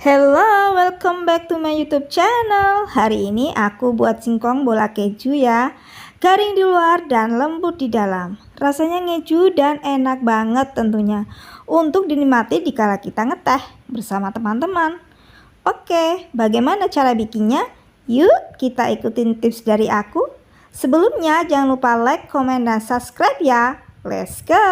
Hello, welcome back to my YouTube channel. Hari ini aku buat singkong bola keju ya. Garing di luar dan lembut di dalam. Rasanya ngeju dan enak banget tentunya. Untuk dinikmati dikala kita ngeteh bersama teman-teman. Oke, bagaimana cara bikinnya? Yuk kita ikutin tips dari aku. Sebelumnya jangan lupa like, komen, dan subscribe ya. Let's go!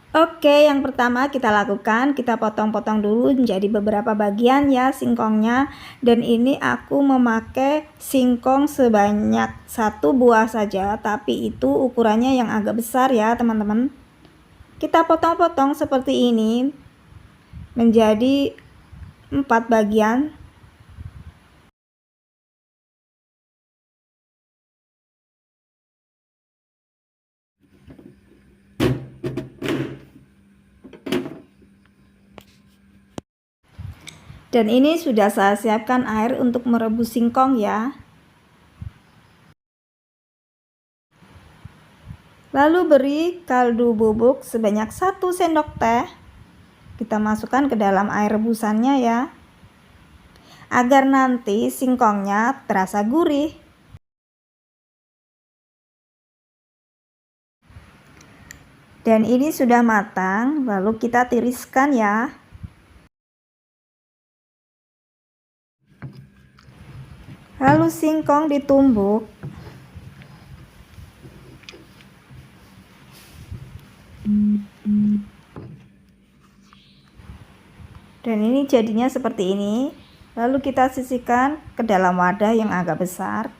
Oke, yang pertama kita lakukan, kita potong-potong dulu menjadi beberapa bagian ya singkongnya. Dan ini aku memakai singkong sebanyak 1 buah saja, tapi itu ukurannya yang agak besar ya teman-teman. Kita potong-potong seperti ini menjadi 4 bagian. Dan ini sudah saya siapkan air untuk merebus singkong ya. Lalu beri kaldu bubuk sebanyak 1 sendok teh. Kita masukkan ke dalam air rebusannya ya. Agar nanti singkongnya terasa gurih. Dan ini sudah matang, lalu kita tiriskan ya. Lalu singkong ditumbuk. Dan ini jadinya seperti ini. Lalu kita sisihkan ke dalam wadah yang agak besar.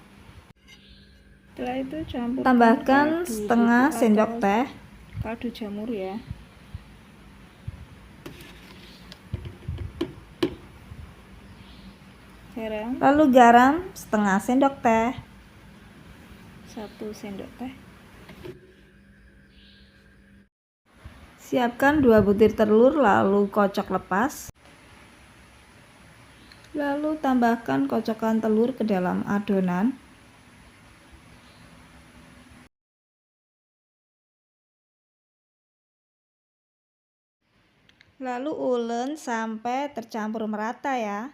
Setelah itu tambahkan setengah sendok teh kaldu jamur ya. Lalu garam setengah sendok teh. 1 sendok teh. Siapkan 2 butir telur lalu kocok lepas. Lalu tambahkan kocokan telur ke dalam adonan. Lalu ulen sampai tercampur merata ya.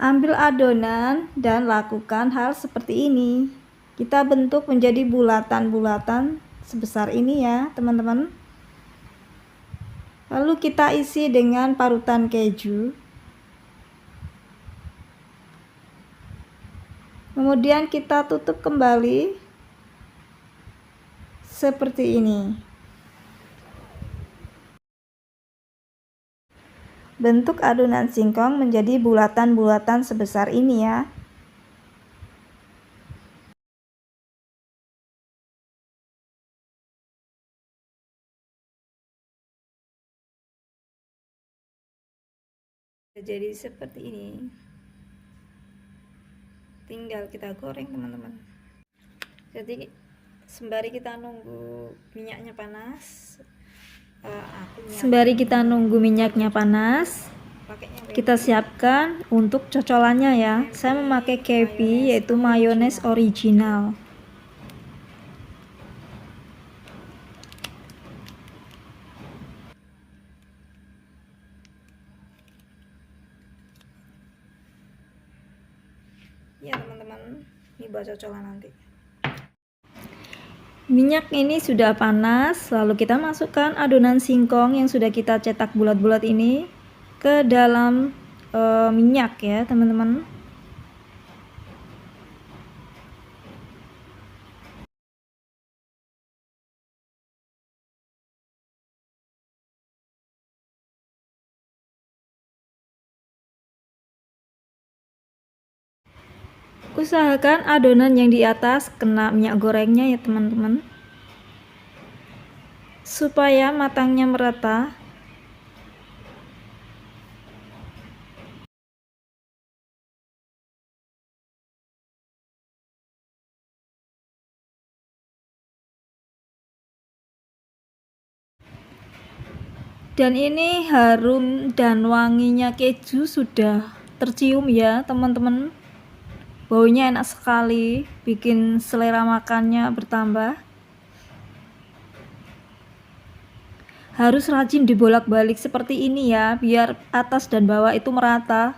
Ambil adonan dan lakukan hal seperti ini. Kita bentuk menjadi bulatan-bulatan sebesar ini ya teman-teman. Lalu kita isi dengan parutan keju. Kemudian kita tutup kembali seperti ini. Bentuk adonan singkong menjadi bulatan-bulatan sebesar ini ya. Jadi seperti ini. Tinggal kita goreng teman-teman. Jadi sembari kita nunggu minyaknya panas, kita siapkan untuk cocolannya ya. Saya memakai kepi yaitu mayones original. Ya teman-teman, ini buat cocolan nanti. Minyak ini sudah panas, lalu kita masukkan adonan singkong yang sudah kita cetak bulat-bulat ini ke dalam minyak ya teman-teman. Usahakan adonan yang di atas kena minyak gorengnya ya teman-teman, supaya matangnya merata. Dan ini harum dan wanginya keju sudah tercium ya teman-teman. Baunya enak sekali, bikin selera makannya bertambah. Harus rajin dibolak-balik seperti ini ya, biar atas dan bawah itu merata.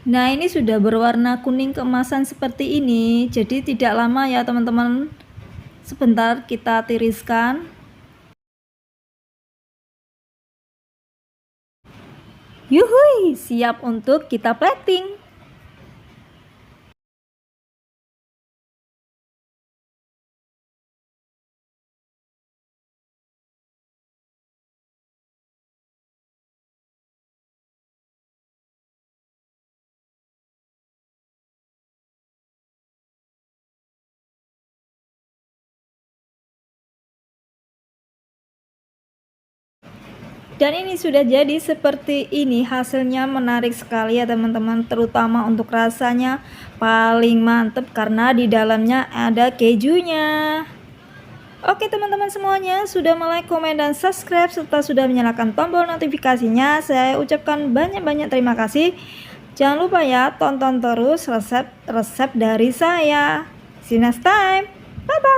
Nah, ini sudah berwarna kuning keemasan seperti ini, jadi tidak lama ya teman-teman. Sebentar kita tiriskan. Yuhui, siap untuk kita plating. Dan ini sudah jadi seperti ini, hasilnya menarik sekali ya teman-teman, terutama untuk rasanya paling mantep karena di dalamnya ada kejunya. Oke teman-teman semuanya, sudah like, komen, dan subscribe serta sudah menyalakan tombol notifikasinya, saya ucapkan banyak-banyak terima kasih. Jangan lupa ya, tonton terus resep-resep dari saya. See you next time, bye bye.